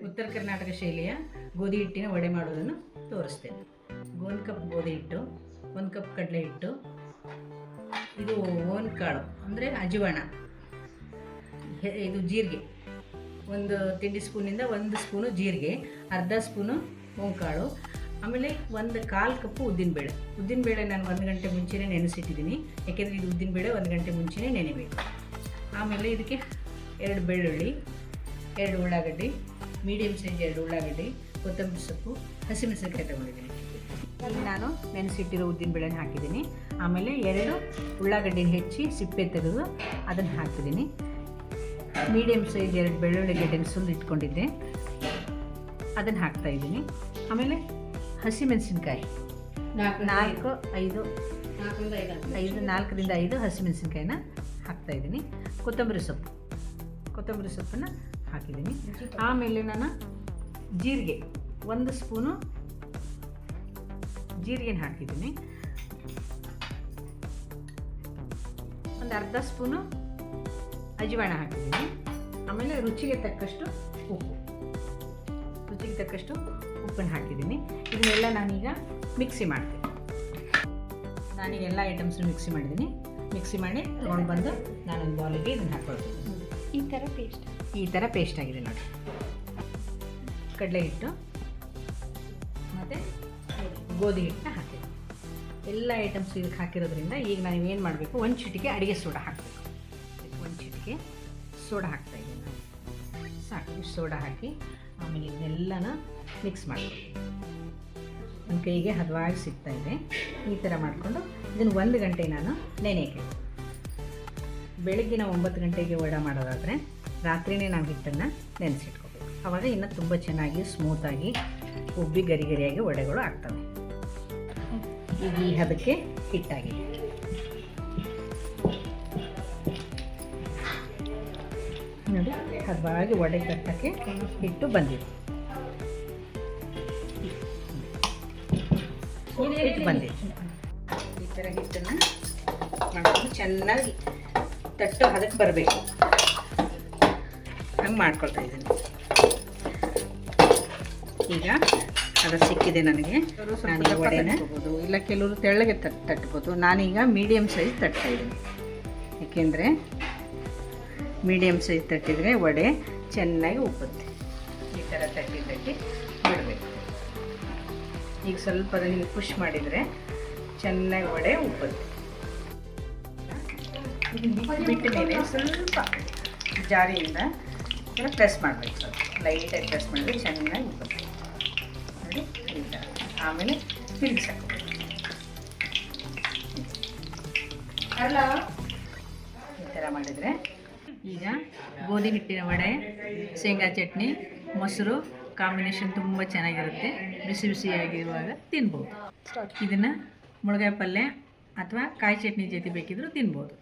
ಉತ್ತರ ಕರ್ನಾಟಕ ಶೈಲಿಯ ಗೋಧಿ ಹಿಟ್ಟಿನ ವಡೆ ಮಾಡೋದನ್ನು ತೋರಿಸ್ತೇನೆ. 1 ಕಪ್ ಗೋಧಿ ಹಿಟ್ಟು, 1 ಕಪ್ ಕಡಲೆ ಹಿಟ್ಟು, ಇದು ಓನ್ ಕಾಳು ಅಂದರೆ ಅಜವಾಣ, ಇದು ಜೀರಿಗೆ, 1 ತಿಂಡಿ ಸ್ಪೂನಿಂದ 1 ಸ್ಪೂನು ಜೀರಿಗೆ, ಅರ್ಧ ಸ್ಪೂನು ಓಂಕಾಳು, ಆಮೇಲೆ 1/4 ಕಪ್ಪು ಉದ್ದಿನಬೇಳೆ ನಾನು 1 ಗಂಟೆ ಮುಂಚೆನೇ ನೆನೆಸಿಟ್ಟಿದ್ದೀನಿ. ಯಾಕೆಂದರೆ ಇದು ಉದ್ದಿನಬೇಳೆ 1 ಗಂಟೆ ಮುಂಚೆನೇ ನೆನೆಬೇಕು. ಆಮೇಲೆ ಇದಕ್ಕೆ 2 ಬೆಳ್ಳುಳ್ಳಿ, 2 ಉಳ್ಳಾಗಡ್ಡಿ, ಮೀಡಿಯಮ್ ಸೈಜ್ 2 ಉಳ್ಳಾಗಡ್ಡಿ, ಕೊತ್ತಂಬರಿ ಸೊಪ್ಪು, ಹಸಿಮೆಣಸಿನಕಾಯಿ ತೊಗೊಂಡಿದ್ದೀನಿ. ಇಲ್ಲಿ ನಾನು ನೆನೆಸಿಟ್ಟಿರೋ ಉದ್ದಿನಬೇಳೆನ ಹಾಕಿದ್ದೀನಿ. ಆಮೇಲೆ 2 ಉಳ್ಳಾಗಡ್ಡಿನ ಹೆಚ್ಚಿ ಸಿಪ್ಪೆ ತೆಗೆದು ಅದನ್ನು ಹಾಕಿದ್ದೀನಿ. ಮೀಡಿಯಮ್ ಸೈಜ್ 2 ಬೆಳ್ಳುಳ್ಳಿ ಗೆಡ್ಡೆನ ಸುಲಿದು ಇಟ್ಕೊಂಡಿದ್ದೆ, ಅದನ್ನು ಹಾಕ್ತಾಯಿದ್ದೀನಿ. ಆಮೇಲೆ ಹಸಿಮೆಣಸಿನ್ಕಾಯಿ 4ರಿಂದ 5 ಹಸಿಮೆಣಸಿನ್ಕಾಯಿನ ಹಾಕ್ತಾಯಿದ್ದೀನಿ. ಕೊತ್ತಂಬರಿ ಸೊಪ್ಪನ್ನು ಹಾಕಿದ್ದೀನಿ. ಆಮೇಲೆ ನಾನು ಜೀರಿಗೆ 1 ಸ್ಪೂನು ಜೀರಿಗೆನ ಹಾಕಿದ್ದೀನಿ. ಒಂದು ಅರ್ಧ ಸ್ಪೂನು ಅಜವಾಣ ಹಾಕಿದ್ದೀನಿ. ಆಮೇಲೆ ರುಚಿಗೆ ತಕ್ಕಷ್ಟು ಉಪ್ಪನ್ನು ಹಾಕಿದ್ದೀನಿ. ಇದನ್ನೆಲ್ಲ ನಾನೀಗ ಮಿಕ್ಸಿ ಮಾಡ್ತೀನಿ. ನಾನೀಗ ಎಲ್ಲ ಐಟಮ್ಸನ್ನು ಮಿಕ್ಸಿ ಮಾಡಿ ತೊಗೊಂಡು ಬಂದು ನಾನೊಂದು ಬೌಲಿಗೆ ಇದನ್ನು ಹಾಕ್ಕೊಳ್ತೀನಿ. ಈ ಥರ ಪೇಸ್ಟ್ ಆಗಿದೆ ನೋಡಿ. ಕಡಲೆ ಹಿಟ್ಟು ಮತ್ತು ಗೋಧಿ ಹಿಟ್ಟನ್ನ ಹಾಕಿದ್ದೀನಿ. ಎಲ್ಲ ಐಟಮ್ಸ್ ಇದಕ್ಕೆ ಹಾಕಿರೋದ್ರಿಂದ ಈಗ ನಾವು ಏನು ಮಾಡಬೇಕು, 1 ಚಿಟಿಕೆ ಅಡುಗೆ ಸೋಡಾ ಹಾಕಬೇಕು. 1 ಚಿಟಿಕೆ ಸೋಡಾ ಹಾಕ್ತಾಯಿದ್ದೀನಿ ನಾನು. ಸಾಕು, ಸೋಡಾ ಹಾಕಿ ಆಮೇಲೆ ಇದನ್ನೆಲ್ಲನ ಮಿಕ್ಸ್ ಮಾಡಬೇಕು. ನನ್ನ ಕೈಗೆ ಹದವಾಗಿ ಸಿಗ್ತಾಯಿದೆ. ಈ ಥರ ಮಾಡಿಕೊಂಡು ಇದನ್ನು 1 ಗಂಟೆ ನಾನು ನೆನೆಯಕ್ಕೆ. ಬೆಳಗ್ಗೆ ನಾವು 9 ಗಂಟೆಗೆ ವಡೆ ಮಾಡೋದಾದರೆ ರಾತ್ರಿಯೇ ನಾವು ಹಿಟ್ಟನ್ನು ನೆನೆಸಿಟ್ಕೋಬೇಕು. ಆವಾಗ ಇನ್ನೂ ತುಂಬ ಚೆನ್ನಾಗಿ ಸ್ಮೂತಾಗಿ ಉಬ್ಬಿ ಗರಿಯಾಗಿ ವಡೆಗಳು ಆಗ್ತವೆ. ಈಗ ಈ ಹದಕ್ಕೆ ಹಿಟ್ಟಾಗಿದೆ. ನೋಡಿ, ಹದವಾಗಿ ವಡೆ ಕಟ್ಟಕ್ಕೆ ಹಿಟ್ಟು ಬಂದಿದೆ. ಈ ಥರ ಹಿಟ್ಟನ್ನು ಮಾಡ್ಕೊಂಡು ಚೆನ್ನಾಗಿ ತಟ್ಟು ಹದಕ್ಕೆ ಬರಬೇಕು. ಹಂಗೆ ಮಾಡ್ಕೊಳ್ತಾ ಇದ್ದೀನಿ. ಈಗ ಅದು ಸಿಕ್ಕಿದೆ ನನಗೆ. ನಾನು ವಡೆನ ತಗೋಬೋದು, ಇಲ್ಲ ಕೆಲವರು ತೆಳ್ಳಗೆ ತಟ್ಬೋದು. ನಾನೀಗ ಮೀಡಿಯಮ್ ಸೈಜ್ ತಟ್ತಾಯಿದ್ದೀನಿ. ಏಕೆಂದರೆ ಮೀಡಿಯಮ್ ಸೈಜ್ ತಟ್ಟಿದರೆ ವಡೆ ಚೆನ್ನಾಗಿ ಉಪ್ಪುತ್ತೆ. ಈ ಥರ ತಟ್ಟಿ ಬಿಡಬೇಕು. ಈಗ ಸ್ವಲ್ಪ ಅದನ್ನು ಪುಷ್ ಮಾಡಿದರೆ ಚೆನ್ನಾಗಿ ವಡೆ ಉಪ್ಪುತ್ತೆ. ಬಿಟ್ಟ ಮೇಲೆ ಸ್ವಲ್ಪ ಜಾರಿಯಿಂದ ಪ್ರೆಸ್ ಮಾಡಬೇಕು. ಸ್ವಲ್ಪ ಲೈಟಾಗಿ ಪ್ರೆಸ್ ಮಾಡಿದ್ರೆ ಚೆನ್ನಾಗಿ ಉಪ್ಪುತ್ತೆ ನೋಡಿ. ಈ ಥರ ಆಮೇಲೆ ತಿರುಗಿಸಾಕಬೇಕು. ಈ ಥರ ಮಾಡಿದರೆ ಈಗ ಗೋಧಿ ಹಿಟ್ಟಿನ ವಡೆ, ಶೇಂಗಾ ಚಟ್ನಿ, ಮೊಸರು ಕಾಂಬಿನೇಷನ್ ತುಂಬ ಚೆನ್ನಾಗಿರುತ್ತೆ. ಬಿಸಿಯಾಗಿರುವಾಗ ತಿನ್ಬೋದು. ಇದನ್ನು ಮುಳುಗಾಯಿ ಪಲ್ಯ ಅಥವಾ ಕಾಯಿ ಚಟ್ನಿ ಜೊತೆ ಬೇಕಿದ್ರೂ ತಿನ್ಬೋದು.